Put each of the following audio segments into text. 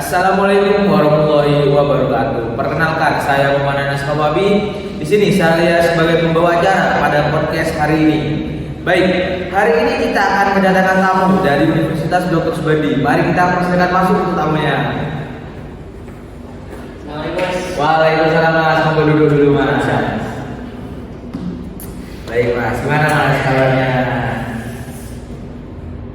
Assalamualaikum warahmatullahi wabarakatuh. Perkenalkan, saya Muhammad Anas Kawabi. Di sini saya sebagai pembawa acara pada podcast hari ini. Baik, hari ini kita akan mendatangkan tamu dari Universitas Dr. Subandi. Mari kita persilakan masuk untuk tamunya. Assalamualaikum Mas. Waalaikumsalam Mas. Monggo duduk dulu Mas. Baik Mas, gimana Mas kabarnya?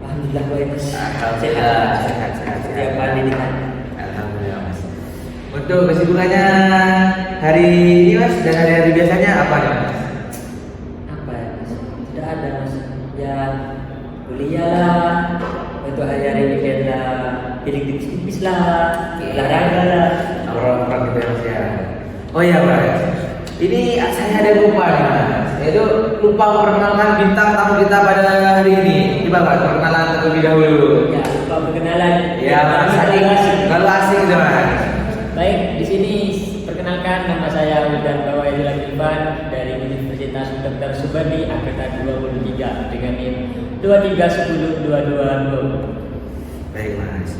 Alhamdulillah baik Mas. Alhamdulillah, sehat. Tiap hari di Alhamdulillah Mas. Untuk kesibukannya hari ini Mas dan hari-hari biasanya apa nih Mas? apa ya Mas? Tidak ada Mas. Ya kuliah lah. Untuk hari-hari weekend lah. Pilih tipis lah. Olahraga lah. Orang-orang gitu ya Mas ya. Oh iya Mas. Ini saya ada lupa nih Mas. Yaitu lupa memperkenalkan bintang tamu kita pada hari ini. Coba Mas, perkenalan terlebih dahulu. Ya lupa perkenalan. Ya Mas, kalau asing gitu Mas. Baik, di sini perkenalkan nama saya Wildan Bawaidul Akifan dari Universitas Dr. Subandi angkatan 23 dengan NIM 23102220. Baik Mas.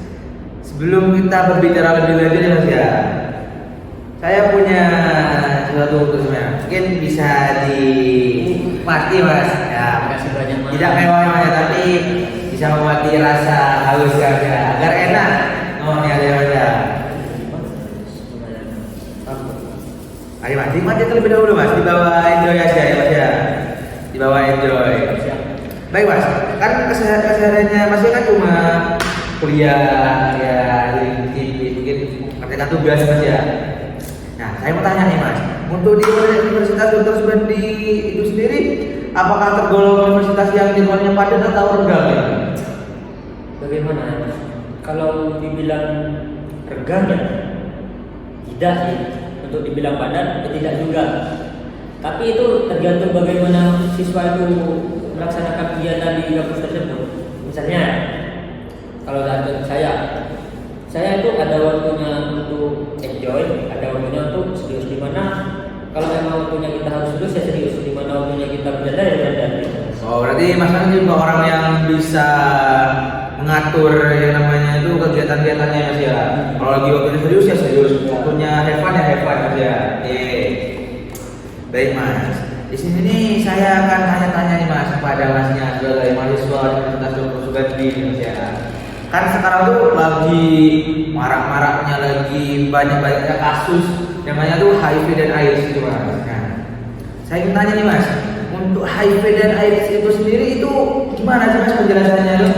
Sebelum kita berbicara lebih lanjut ya Mas ya, saya punya sesuatu untuk sebenarnya. Mungkin bisa dinikmati Mas. Ya, Terima kasih banyak Mas. tidak mewah ya, tapi bisa memati rasa haus ya, agar enak. Oh ini ada Mas ya. Ayo Mas, nikmati terlebih dahulu Mas. Di bawah enjoy aja ya Mas ya. Di bawah enjoy. Baik Mas, kan kesehariannya Mas kan cuma kuliah ya, mungkin kerjakan tugas Mas ya. Nah, saya mau tanya nih Mas, untuk di Universitas Dr. Subandi itu sendiri, apakah tergolong universitas yang jadwalnya padat atau renggang ya? Bagaimana Mas? Kalau dibilang renggang ya tidak sih. Untuk dibilang padat tidak juga. Tapi itu tergantung bagaimana siswa itu melaksanakan kegiatan di kampus tersebut. Misalnya, kalau dari saya itu ada waktunya untuk enjoy, ada waktunya untuk serius. Di mana kalau memang waktunya kita harus serius ya serius, di mana waktunya kita bercanda ya bercanda. Oh, berarti Mas kan juga orang yang bisa mengatur yang namanya itu kegiatan-kegiatannya Mas ya. Kalau lagi waktunya serius ya serius, waktunya have fun ya have fun Mas ya. Baik Mas. Di sini nih saya akan tanya-tanya nih Mas kepada Masnya sebagai mahasiswa Universitas Dr. Subandi Mas ya. Kan sekarang tuh lagi marak-maraknya, lagi banyak-banyaknya kasus yang namanya tuh HIV dan AIDS itu Mas. Nah, saya ingin tanya nih Mas, untuk HIV dan AIDS itu sendiri itu gimana sih Mas penjelasannya tuh?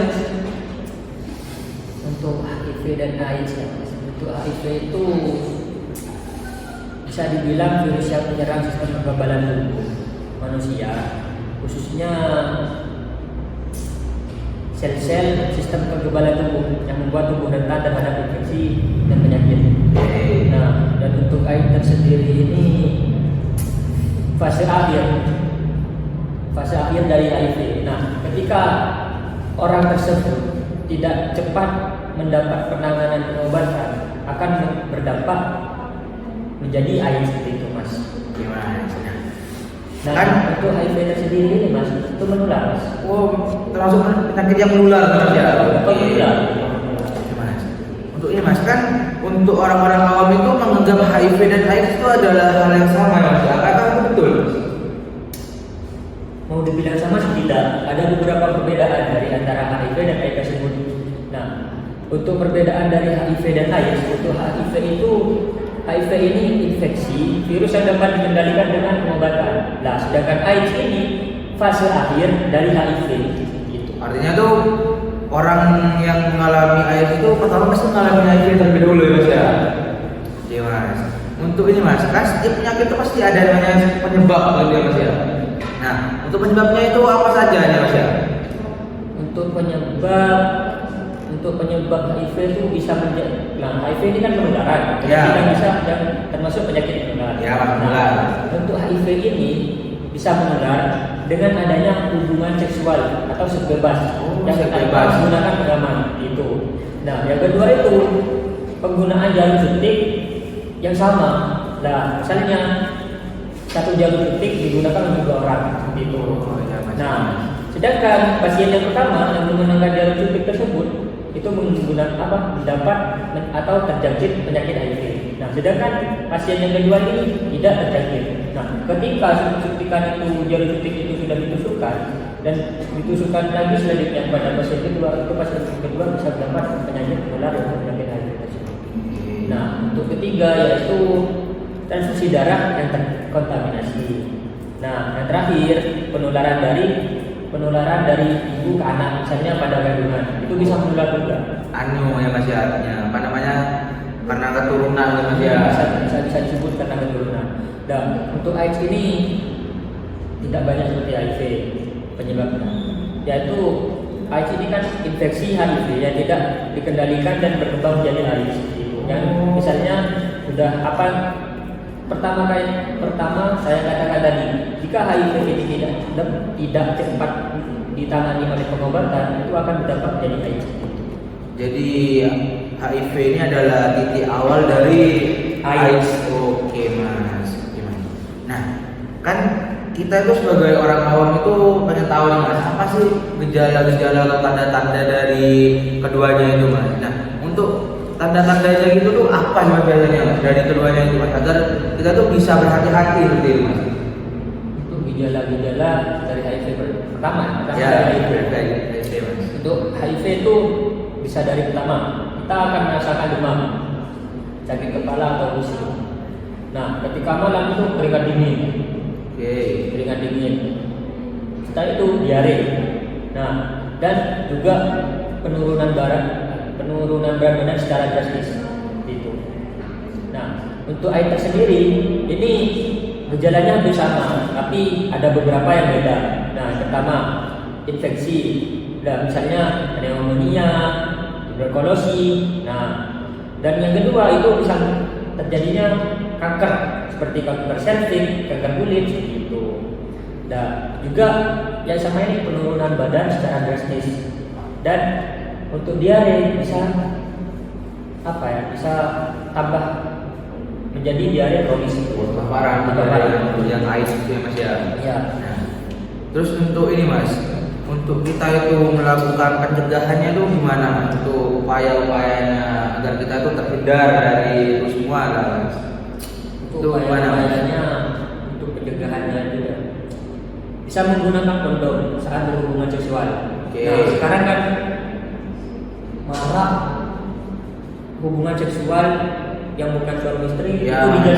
Untuk HIV dan AIDS ya, untuk HIV itu bisa dibilang virus yang menyerang sistem kekebalan tubuh manusia, khususnya sel-sel sistem kekebalan tubuh yang membuat tubuh rentan terhadap infeksi dan penyakit. Nah, dan untuk AIDS tersendiri ini fase akhir dari HIV. Nah, ketika orang tersebut tidak cepat mendapat penanganan pengobatan akan berdampak menjadi AIDS seperti itu Mas. Gimana? Nah, Kan untuk HIV tersendiri ini Mas itu menular Mas. oh, termasuk penyakit yang menular Mas ya. Menular. Gimana? Untuk ini Mas kan untuk orang-orang awam itu menganggap HIV dan AIDS itu adalah hal yang sama ya Mas. Apakah itu betul? Mau dibilang sama sih tidak. Ada beberapa perbedaan dari antara HIV dan AIDS tersebut. Nah, untuk perbedaan dari HIV dan AIDS, untuk HIV ini infeksi virus yang dapat dikendalikan dengan pengobatan. Nah, sedangkan AIDS ini fase akhir dari HIV. Gitu. Artinya tuh orang yang mengalami AIDS itu pertama pasti mengalami HIV terlebih dahulu ya Mas ya. Iya Mas. Untuk ini Mas, kan setiap penyakit itu pasti ada namanya penyebab gitu ya Mas ya. Nah, untuk penyebabnya itu apa saja ya Mas ya? Untuk penyebab HIV itu bisa menjadi, nah HIV ini kan penularan, Ya. tidak bisa dan termasuk penyakit menular. Ya, menular. Nah, untuk HIV ini bisa menular dengan adanya hubungan seksual atau seks bebas yang seks tanpa bebas. menggunakan pegangan itu. Nah, yang kedua itu penggunaan jarum suntik yang sama. Nah, misalnya satu jarum suntik digunakan untuk 2 orang seperti itu. Oh, iya, Mas. Nah, sedangkan pasien yang pertama yang menggunakan jarum suntik tersebut itu menggunakan mendapat atau terjangkit penyakit HIV. Nah, sedangkan pasien yang kedua ini tidak terjangkit. Nah, ketika suntikan itu jarum suntik itu sudah ditusukkan dan ditusukkan lagi selanjutnya pada pasien kedua, itu pasien kedua bisa mendapat penyakit menular untuk penyakit HIV tersebut. Nah, untuk ketiga yaitu transfusi darah yang terkontaminasi. Nah, yang terakhir penularan dari ibu ke anak, misalnya pada kandungan, itu bisa menular juga. Ya Mas ya, apa namanya, karena keturunan ya Mas ya. Bisa disebut karena keturunan. Dan untuk AIDS ini tidak banyak seperti HIV penyebabnya, yaitu AIDS ini kan infeksi HIV yang tidak dikendalikan dan berkembang menjadi AIDS. Yang misalnya sudah pertama saya katakan tadi, jika HIV ini tidak cepat ditangani oleh pengobatan, itu akan berdampak menjadi AIDS. Jadi HIV ini adalah titik awal dari AIDS. Oke Mas. Gimana? Nah, kan kita itu sebagai orang awam itu pengen tahu nih Mas, apa sih gejala-gejala atau tanda-tanda dari keduanya itu Mas? Nah, untuk tanda-tandanya itu tuh apa sih Mas biasanya Mas dari keduanya itu Mas, agar kita tuh bisa berhati-hati seperti itu Mas? Untuk gejala-gejala dari HIV pertama Ya, HIV. Mas. Untuk HIV itu bisa dari pertama, kita akan merasakan demam, sakit kepala atau pusing. Nah, ketika malam itu keringat dingin. Keringat dingin. Setelah itu diare. Nah, dan juga penurunan berat badan secara drastis. Gitu. Nah, untuk AIDS sendiri ini gejalanya hampir sama, tapi ada beberapa yang beda. Nah, pertama infeksi, misalnya pneumonia, tuberkulosis. Nah, dan yang kedua itu bisa terjadinya kanker seperti kanker serviks, kanker kulit gitu. Dan juga yang sama ini penurunan badan secara drastis. Dan untuk diare bisa bisa tambah menjadi diare kronis. Parah yang AIDS itu ya Mas ya. Ya. Nah, terus untuk ini Mas, untuk kita itu melakukan pencegahannya itu gimana Mas? Untuk upaya-upayanya agar kita itu terhindar dari itu semua lah Mas. Itu gimana Mas? Untuk pencegahannya juga bisa menggunakan kondom saat berhubungan seksual. Nah, sekarang kan marak hubungan seksual yang bukan suami istri ya, itu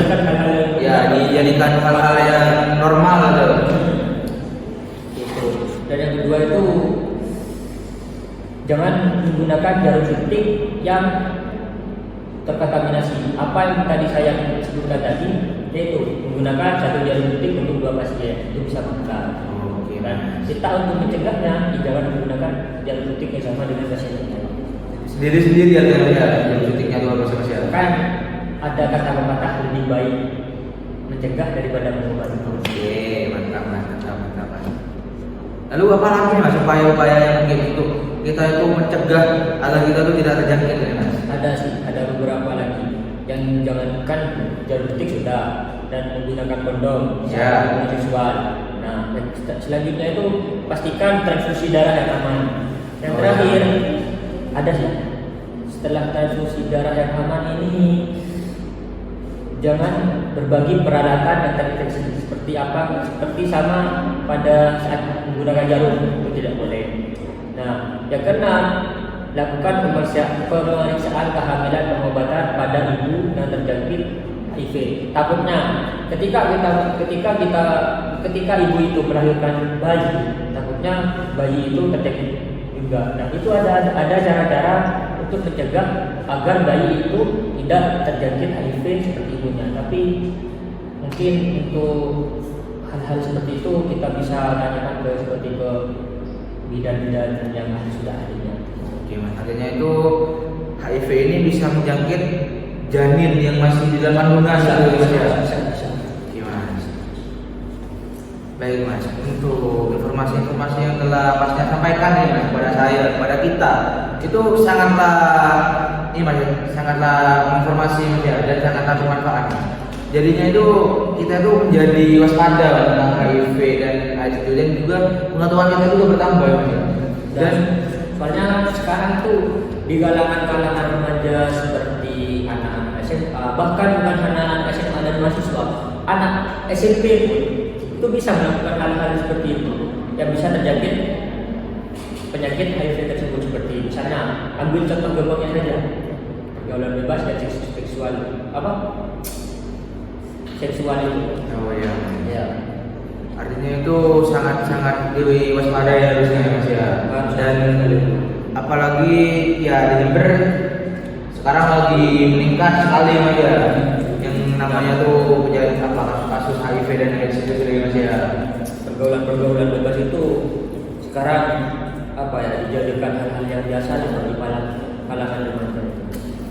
dijadikan hal-hal yang normal gitu. Dan yang kedua itu jangan menggunakan jarum suntik yang terkontaminasi. Apa yang tadi saya sebutkan tadi, yaitu menggunakan satu jarum suntik untuk 2 pasien, itu bisa meninggal. Dan kita untuk mencegahnya, jangan menggunakan jarum suntik yang sama dengan pasien yang lain. Sendiri-sendiri ya jarum suntiknya 2 pasien. Kan ada kata pepatah, lebih baik mencegah daripada mengobati. Oke, mantap. Lalu apa lagi Mas upaya-upaya yang mungkin untuk kita itu mencegah agar kita itu tidak terjangkit ya Mas? Ada beberapa lagi. Yang jangankan jarum suntik sudah, dan menggunakan kondom, hubungan seksual. Nah, selanjutnya itu pastikan transfusi darah yang aman. Yang terakhir ada setelah transfusi darah yang aman ini, jangan berbagi peralatan yang terinfeksi seperti sama pada saat menggunakan jarum, itu tidak boleh. Nah, yang keenam, lakukan pemeriksaan kehamilan pengobatan pada ibu yang terjangkit HIV. Takutnya ketika ibu itu melahirkan bayi, takutnya bayi itu terjangkit juga. Nah, itu ada cara-cara untuk mencegah agar bayi itu tidak terjangkit HIV seperti ibunya. Tapi mungkin untuk hal-hal seperti itu kita bisa tanyakan ke bidan-bidan yang sudah ahlinya. Oke Mas, artinya itu HIV ini bisa menjangkit janin yang masih di dalam kandungan Bisa. Oke Mas. Baik Mas, untuk informasi-informasi yang telah Masnya sampaikan nih Mas kepada saya, kepada kita, itu sangatlah informasi Mas ya, dan sangatlah bermanfaat. Jadinya itu kita itu menjadi waspada tentang HIV dan AIDS itu, dan juga pengetahuan kita juga bertambah Mas. Dan soalnya sekarang tuh di kalangan-kalangan remaja seperti anak-anak SMA, bahkan bukan anak-anak SMA dan mahasiswa, anak SMP pun itu bisa melakukan hal-hal seperti itu yang bisa terjangkit penyakit HIV tersebut, seperti misalnya ambil contoh gampangnya saja, pergaulan bebas dan seksual seksual itu. Oh iya. Ya. Artinya itu sangat-sangat diwaspadai harusnya ya, Mas ya. Dan apalagi ya di Jember sekarang lagi meningkat sekali Mas ya, yang namanya tuh kasus HIV dan AIDS itu sendiri Mas ya. Pergaulan bebas itu sekarang dijadikan hal-hal yang biasa seperti kalangan remaja.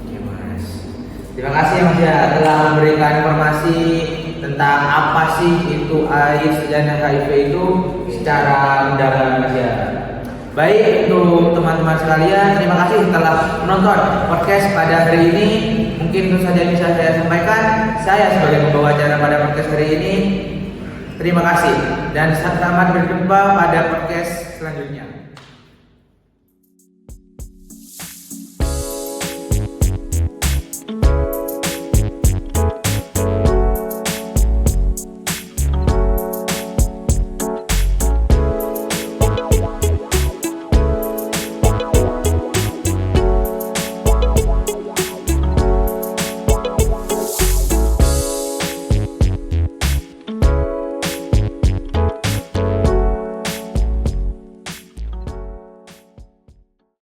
Ya Mas. Terima kasih ya Mas ya telah memberikan informasi tentang apa sih itu AIDS dan HIV itu secara mendalam Mas ya. Baik, untuk teman-teman sekalian, terima kasih telah menonton podcast pada hari ini. Mungkin itu saja yang bisa saya sampaikan. Saya sebagai pembawa acara pada podcast hari ini, terima kasih dan selamat berjumpa pada podcast selanjutnya.